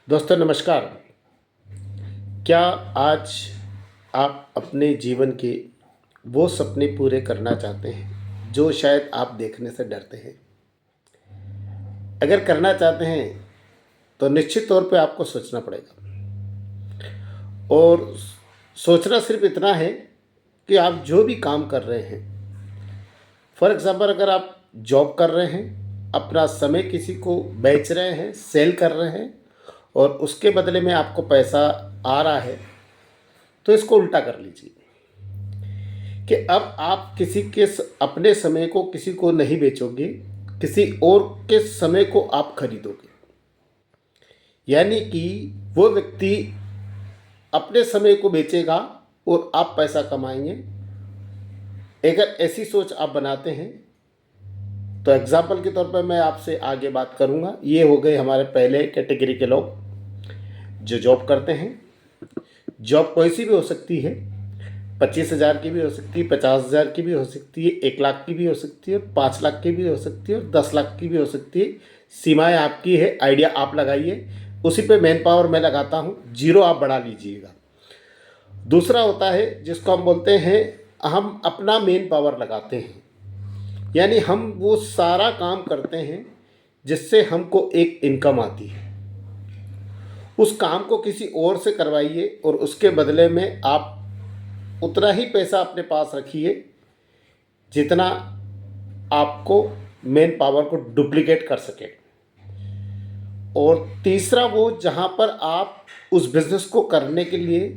दोस्तों नमस्कार। क्या आज आप अपने जीवन के वो सपने पूरे करना चाहते हैं जो शायद आप देखने से डरते हैं? अगर करना चाहते हैं तो निश्चित तौर पे आपको सोचना पड़ेगा। और सोचना सिर्फ इतना है कि आप जो भी काम कर रहे हैं, फॉर एग्ज़ाम्पल अगर आप जॉब कर रहे हैं, अपना समय किसी को बेच रहे हैं, सेल कर रहे हैं और उसके बदले में आपको पैसा आ रहा है, तो इसको उल्टा कर लीजिए कि अब आप अपने समय को किसी को नहीं बेचोगे, किसी और के समय को आप खरीदोगे। यानी कि वो व्यक्ति अपने समय को बेचेगा और आप पैसा कमाएंगे। अगर ऐसी सोच आप बनाते हैं तो एग्जाम्पल के तौर पर मैं आपसे आगे बात करूंगा। ये हो गए हमारे पहले कैटेगरी के लोग जो जॉब करते हैं। जॉब कोई सी भी हो सकती है, 25,000 की भी हो सकती है, 50,000 की भी हो सकती है, 1 लाख की भी हो सकती है, 5 लाख की भी हो सकती है और 10 लाख की भी हो सकती है। सीमाएं आपकी है, आइडिया आप लगाइए, उसी पे मैन पावर मैं लगाता हूँ, जीरो आप बढ़ा लीजिएगा। दूसरा होता है जिसको हम बोलते हैं, हम अपना मेन पावर लगाते हैं। यानी हम वो सारा काम करते हैं जिससे हमको एक इनकम आती है। उस काम को किसी और से करवाइए और उसके बदले में आप उतना ही पैसा अपने पास रखिए जितना आपको मेन पावर को डुप्लीकेट कर सके। और तीसरा वो जहाँ पर आप उस बिज़नेस को करने के लिए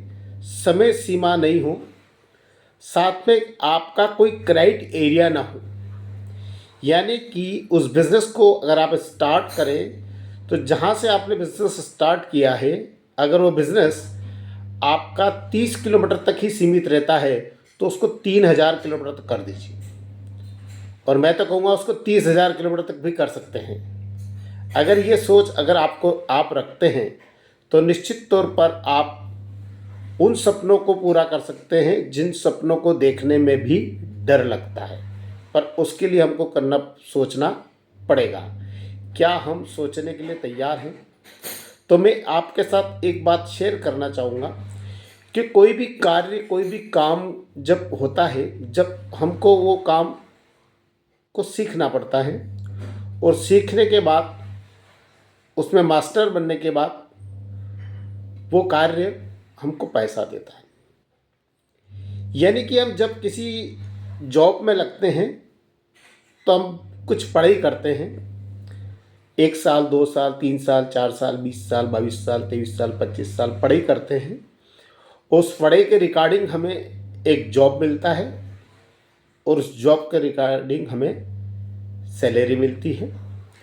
समय सीमा नहीं हो, साथ में आपका कोई क्राइट एरिया ना हो। यानी कि उस बिज़नेस को अगर आप स्टार्ट करें तो जहाँ से आपने बिज़नेस स्टार्ट किया है, अगर वो बिज़नेस आपका 30 किलोमीटर तक ही सीमित रहता है तो उसको 3,000 किलोमीटर तक कर दीजिए। और मैं तो कहूँगा उसको 30,000 किलोमीटर तक भी कर सकते हैं। अगर ये सोच अगर आप रखते हैं तो निश्चित तौर पर आप उन सपनों को पूरा कर सकते हैं जिन सपनों को देखने में भी डर लगता है। पर उसके लिए हमको सोचना पड़ेगा। क्या हम सोचने के लिए तैयार हैं? तो मैं आपके साथ एक बात शेयर करना चाहूँगा कि कोई भी कार्य, कोई भी काम जब होता है, जब हमको वो काम को सीखना पड़ता है और सीखने के बाद उसमें मास्टर बनने के बाद वो कार्य हमको पैसा देता है। यानी कि हम जब किसी जॉब में लगते हैं तो हम कुछ पढ़ाई करते हैं, 1 साल, 2 साल, 3 साल, 4 साल, 20 साल, 22 साल, 23 साल, 25 साल पढ़ाई करते हैं। उस पढ़ाई के रिगार्डिंग हमें एक जॉब मिलता है और उस जॉब के रिगार्डिंग हमें सैलरी मिलती है।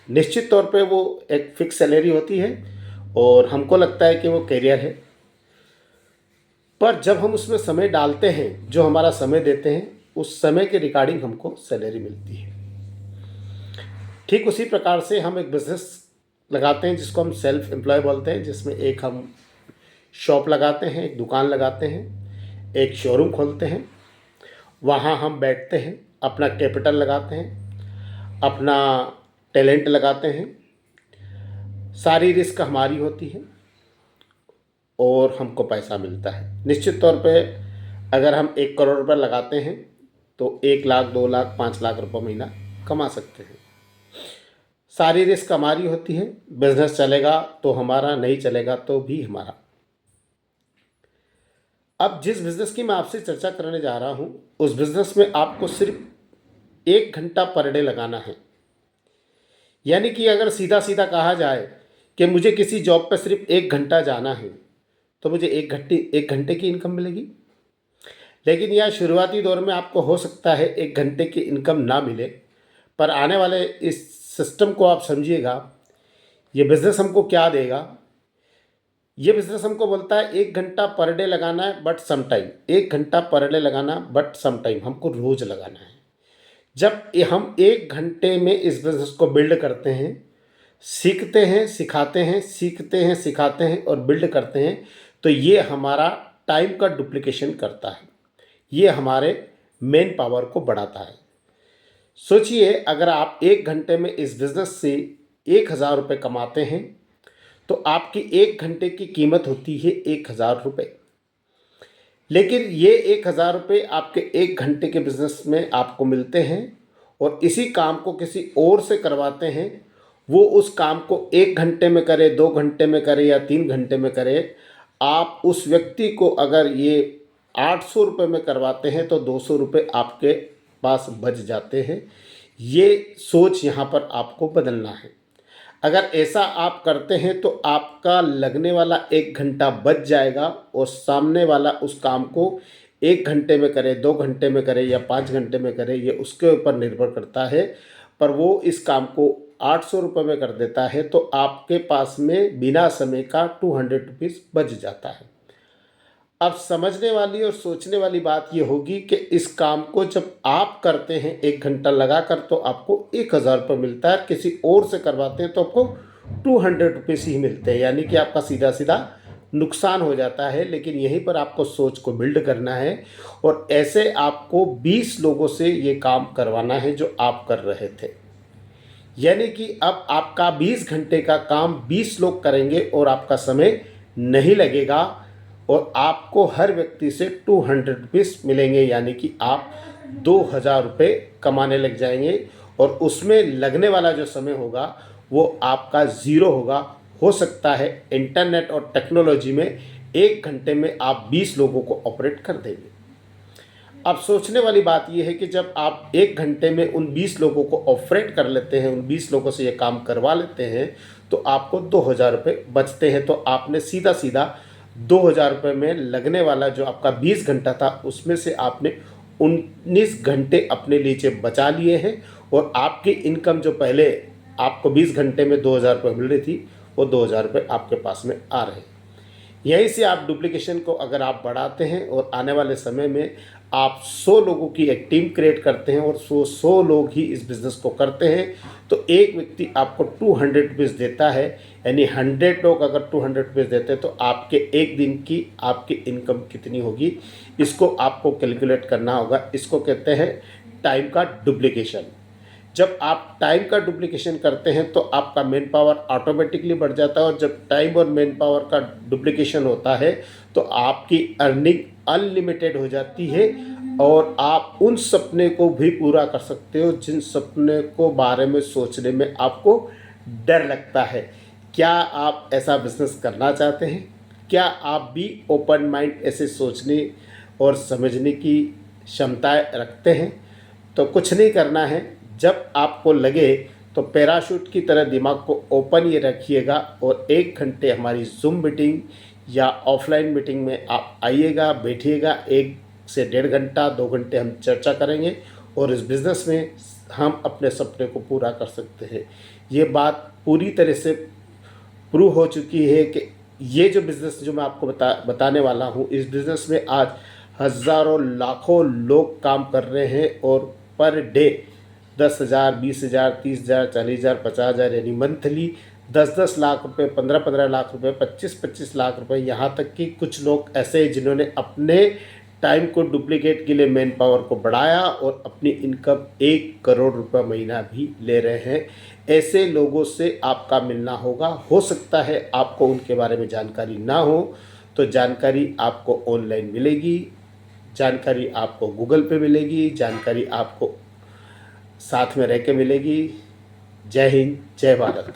निश्चित तौर पे वो एक फिक्स सैलरी होती है और हमको लगता है कि वो करियर है। पर जब हम उसमें समय डालते हैं, जो हमारा समय देते हैं, उस समय के रिगार्डिंग हमको सैलरी मिलती है। ठीक उसी प्रकार से हम एक बिज़नेस लगाते हैं जिसको हम सेल्फ एम्प्लॉय बोलते हैं, जिसमें एक हम शॉप लगाते हैं, एक दुकान लगाते हैं, एक शोरूम खोलते हैं। वहाँ हम बैठते हैं, अपना कैपिटल लगाते हैं, अपना टैलेंट लगाते हैं, सारी रिस्क हमारी होती है और हमको पैसा मिलता है। निश्चित तौर पे अगर हम 1 करोड़ रुपये लगाते हैं तो 1 लाख, 2 लाख, 5 लाख रुपये महीना कमा सकते हैं। सारी रिस्क हमारी होती है। बिजनेस चलेगा तो हमारा, नहीं चलेगा तो भी हमारा। अब जिस बिज़नेस की मैं आपसे चर्चा करने जा रहा हूँ, उस बिज़नेस में आपको सिर्फ 1 घंटा पर डे लगाना है। यानी कि अगर सीधा सीधा कहा जाए कि मुझे किसी जॉब पर सिर्फ 1 घंटा जाना है तो मुझे 1 घंटे की इनकम मिलेगी। लेकिन यह शुरुआती दौर में आपको हो सकता है 1 घंटे की इनकम ना मिले, पर आने वाले इस सिस्टम को आप समझिएगा। ये बिज़नेस हमको क्या देगा? ये बिज़नेस हमको बोलता है 1 घंटा पर डे लगाना है बट सम टाइम, 1 घंटा पर डे लगाना बट सम टाइम, हमको रोज़ लगाना है। जब हम 1 घंटे में इस बिज़नेस को बिल्ड करते हैं, सीखते हैं, सिखाते हैं, सीखते हैं, सिखाते हैं और बिल्ड करते हैं, तो ये हमारा टाइम का डुप्लीकेशन करता है। ये हमारे मेन पावर को बढ़ाता है। सोचिए, अगर आप 1 घंटे में इस बिज़नेस से 1,000 रुपये कमाते हैं तो आपकी 1 घंटे की कीमत होती है 1000 रुपये। लेकिन ये 1000 रुपये आपके 1 घंटे के बिजनेस में आपको मिलते हैं, और इसी काम को किसी और से करवाते हैं। वो उस काम को 1 घंटे में करे, 2 घंटे में करे या 3 घंटे में करे। आप उस व्यक्ति को अगर ये 800 रुपये में करवाते हैं तो 200 रुपये आपके पास बच जाते हैं। ये सोच यहाँ पर आपको बदलना है। अगर ऐसा आप करते हैं तो आपका लगने वाला 1 घंटा बच जाएगा, और सामने वाला उस काम को 1 घंटे में करे, 2 घंटे में करे या 5 घंटे में करे, ये उसके ऊपर निर्भर करता है। पर वो इस काम को 800 रुपये में कर देता है तो आपके पास में बिना समय का 200 रुपीज़ बच जाता है। अब समझने वाली और सोचने वाली बात ये होगी कि इस काम को जब आप करते हैं 1 घंटा लगाकर तो आपको 1000 रुपये मिलता है, किसी और से करवाते हैं तो आपको 200 रुपीज़ ही मिलते हैं, यानी कि आपका सीधा सीधा नुकसान हो जाता है। लेकिन यहीं पर आपको सोच को बिल्ड करना है, और ऐसे आपको 20 लोगों से ये काम करवाना है जो आप कर रहे थे। यानी कि अब आपका 20 घंटे का काम 20 लोग करेंगे और आपका समय नहीं लगेगा, और आपको हर व्यक्ति से 200 रुपीज़ मिलेंगे, यानी कि आप 2000 रुपये कमाने लग जाएंगे। और उसमें लगने वाला जो समय होगा वो आपका ज़ीरो होगा। हो सकता है इंटरनेट और टेक्नोलॉजी में 1 घंटे में आप 20 लोगों को ऑपरेट कर देंगे। अब सोचने वाली बात यह है कि जब आप 1 घंटे में उन 20 लोगों को ऑपरेट कर लेते हैं, उन 20 लोगों से ये काम करवा लेते हैं, तो आपको 2000 रुपये बचते हैं। तो आपने सीधा सीधा 2000 रुपये में लगने वाला जो आपका 20 घंटा था उसमें से आपने 19 घंटे अपने लीजिए बचा लिए हैं, और आपकी इनकम जो पहले आपको 20 घंटे में 2000 रुपये मिल रही थी वो 2000 रुपये आपके पास में आ रहे हैं। यहीं से आप डुप्लीकेशन को अगर आप बढ़ाते हैं और आने वाले समय में आप 100 लोगों की एक टीम क्रिएट करते हैं और 100 लोग ही इस बिज़नेस को करते हैं, तो एक व्यक्ति आपको 200 रुपीज़ देता है। यानी 100 लोग अगर 200 रुपीज़ देते हैं तो आपके एक दिन की आपकी इनकम कितनी होगी, इसको आपको कैलकुलेट करना होगा। इसको कहते हैं टाइम का डुप्लीकेशन। जब आप टाइम का डुप्लीकेशन करते हैं तो आपका मैन पावर ऑटोमेटिकली बढ़ जाता है, और जब टाइम और मैन पावर का डुप्लीकेशन होता है तो आपकी अर्निंग अनलिमिटेड हो जाती है, और आप उन सपने को भी पूरा कर सकते हो जिन सपने को बारे में सोचने में आपको डर लगता है। क्या आप ऐसा बिजनेस करना चाहते हैं? क्या आप भी ओपन माइंड ऐसे सोचने और समझने की क्षमताएं रखते हैं? तो कुछ नहीं करना है। जब आपको लगे तो पैराशूट की तरह दिमाग को ओपन ये रखिएगा, और 1 घंटे हमारी जूम मीटिंग या ऑफलाइन मीटिंग में आप आइएगा, बैठिएगा। 1 से 1.5 घंटा 2 घंटे हम चर्चा करेंगे, और इस बिज़नेस में हम अपने सपने को पूरा कर सकते हैं। ये बात पूरी तरह से प्रूव हो चुकी है कि ये जो बिज़नेस जो मैं आपको बताने वाला हूँ, इस बिज़नेस में आज हज़ारों लाखों लोग काम कर रहे हैं, और पर डे 10,000, 20,000, 30,000, 40,000, 50,000 यानी मंथली 10-10 लाख रुपए, 15-15 लाख रुपए, 25-25 लाख रुपए। यहाँ तक कि कुछ लोग ऐसे हैं जिन्होंने अपने टाइम को डुप्लीकेट के लिए मैन पावर को बढ़ाया और अपनी इनकम 1 करोड़ रुपए महीना भी ले रहे हैं। ऐसे लोगों से आपका मिलना होगा। हो सकता है आपको उनके बारे में जानकारी ना हो, तो जानकारी आपको ऑनलाइन मिलेगी, जानकारी आपको गूगल पे मिलेगी, जानकारी आपको साथ में रह के मिलेगी। जय हिंद, जय भारत।